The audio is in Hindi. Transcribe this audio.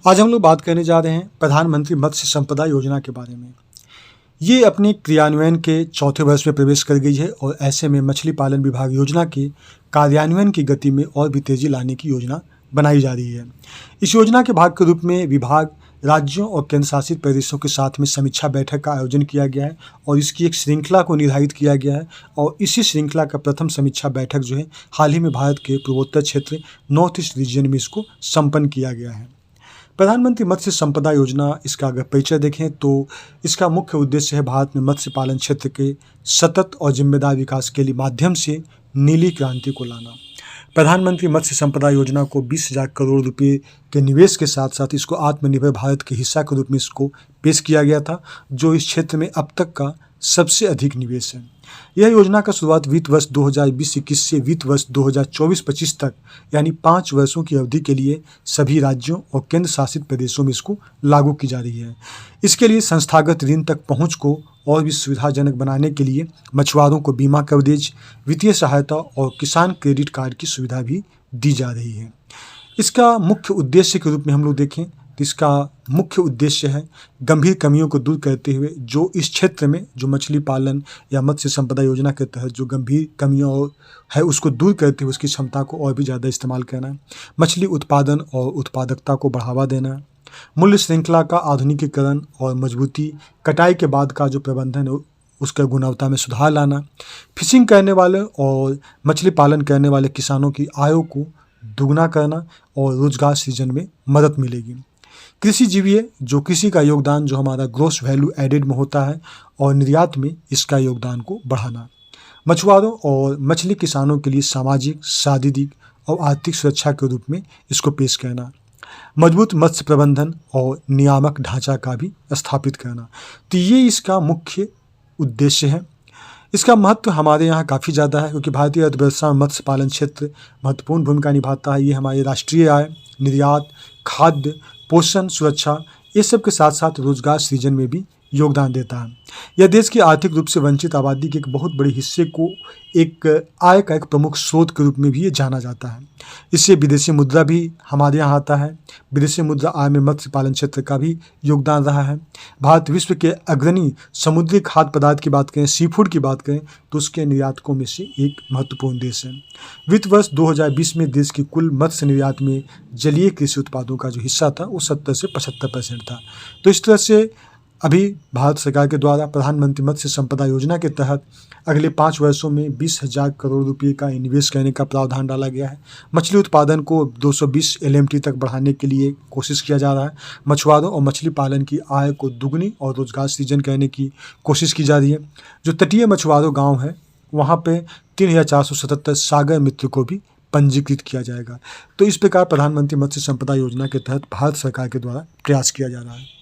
आज हम लोग बात करने जा रहे हैं प्रधानमंत्री मत्स्य संपदा योजना के बारे में। ये अपने क्रियान्वयन के चौथे वर्ष में प्रवेश कर गई है और ऐसे में मछली पालन विभाग योजना के कार्यान्वयन की गति में और भी तेजी लाने की योजना बनाई जा रही है। इस योजना के भाग के रूप में विभाग, राज्यों और केंद्र शासित प्रदेशों के साथ में समीक्षा बैठक का आयोजन किया गया है और इसकी एक श्रृंखला को निर्धारित किया गया है और इसी श्रृंखला का प्रथम समीक्षा बैठक जो है हाल ही में भारत के पूर्वोत्तर क्षेत्र नॉर्थ ईस्ट रीजन में इसको संपन्न किया गया है। प्रधानमंत्री मत्स्य संपदा योजना, इसका अगर परिचय देखें तो इसका मुख्य उद्देश्य है भारत में मत्स्य पालन क्षेत्र के सतत और जिम्मेदार विकास के लिए माध्यम से नीली क्रांति को लाना। प्रधानमंत्री मत्स्य संपदा योजना को 20,000 करोड़ रुपए के निवेश के साथ साथ इसको आत्मनिर्भर भारत के हिस्सा के रूप में इसको पेश किया गया था, जो इस क्षेत्र में अब तक का सबसे अधिक निवेश है। यह योजना का शुरुआत वित्त वर्ष 2020-21 से वित्त वर्ष 2024-25 तक यानी 5 वर्षों की अवधि के लिए सभी राज्यों और केंद्र शासित प्रदेशों में इसको लागू की जा रही है। इसके लिए संस्थागत ऋण तक पहुंच को और भी सुविधाजनक बनाने के लिए मछुआरों को बीमा कवरेज, वित्तीय सहायता और किसान क्रेडिट कार्ड की सुविधा भी दी जा रही है। इसका मुख्य उद्देश्य के रूप में हम लोग देखें तो इसका मुख्य उद्देश्य है गंभीर कमियों को दूर करते हुए जो इस क्षेत्र में जो मछली पालन या मत्स्य संपदा योजना के तहत जो गंभीर कमियां है उसको दूर करते हुए उसकी क्षमता को और भी ज़्यादा इस्तेमाल करना, मछली उत्पादन और उत्पादकता को बढ़ावा देना, मूल्य श्रृंखला का आधुनिकीकरण और मजबूती, कटाई के बाद का जो प्रबंधन है उसका गुणवत्ता में सुधार लाना, फिशिंग करने वाले और मछली पालन करने वाले किसानों की आय को दुगना करना और रोजगार सृजन में मदद मिलेगी। कृषि जीवीय, जो कृषि का योगदान जो हमारा ग्रोस वैल्यू एडेड में होता है और निर्यात में इसका योगदान को बढ़ाना, मछुआरों और मछली किसानों के लिए सामाजिक, शारीरिक और आर्थिक सुरक्षा के रूप में इसको पेश करना, मजबूत मत्स्य प्रबंधन और नियामक ढांचा का भी स्थापित करना। तो ये इसका मुख्य उद्देश्य है। इसका महत्व हमारे यहाँ काफ़ी ज़्यादा है क्योंकि भारतीय अर्थव्यवस्था में मत्स्य पालन क्षेत्र महत्वपूर्ण भूमिका निभाता है। ये हमारी राष्ट्रीय आय, निर्यात, खाद्य, पोषण, सुरक्षा, ये सब के साथ साथ रोजगार सृजन में भी योगदान देता है। यह देश की आर्थिक रूप से वंचित आबादी के एक बहुत बड़े हिस्से को एक आय का एक प्रमुख स्रोत के रूप में भी ये जाना जाता है। इससे विदेशी मुद्रा भी हमारे यहाँ आता है। विदेशी मुद्रा आय में मत्स्य पालन क्षेत्र का भी योगदान रहा है। भारत विश्व के अग्रणी समुद्री खाद्य पदार्थ की बात करें, सी फूड की बात करें तो उसके निर्यातकों में से एक महत्वपूर्ण देश है। वित्त वर्ष 2020 में देश की कुल मत्स्य निर्यात में जलीय कृषि उत्पादों का जो हिस्सा था वो 70 से 75% था। तो इस तरह से अभी भारत सरकार के द्वारा प्रधानमंत्री मत्स्य संपदा योजना के तहत अगले 5 वर्षों में 20,000 करोड़ रुपए का निवेश करने का प्रावधान डाला गया है। मछली उत्पादन को 220 LMT तक बढ़ाने के लिए कोशिश किया जा रहा है। मछुआरों और मछली पालन की आय को दुगनी और रोजगार सृजन करने की कोशिश की जा रही है। जो तटीय मछुआरों गाँव है वहाँ पे 3,477 सागर मित्र को भी पंजीकृत किया जाएगा। तो इस प्रकार प्रधानमंत्री मत्स्य संपदा योजना के तहत भारत सरकार के द्वारा प्रयास किया जा रहा है।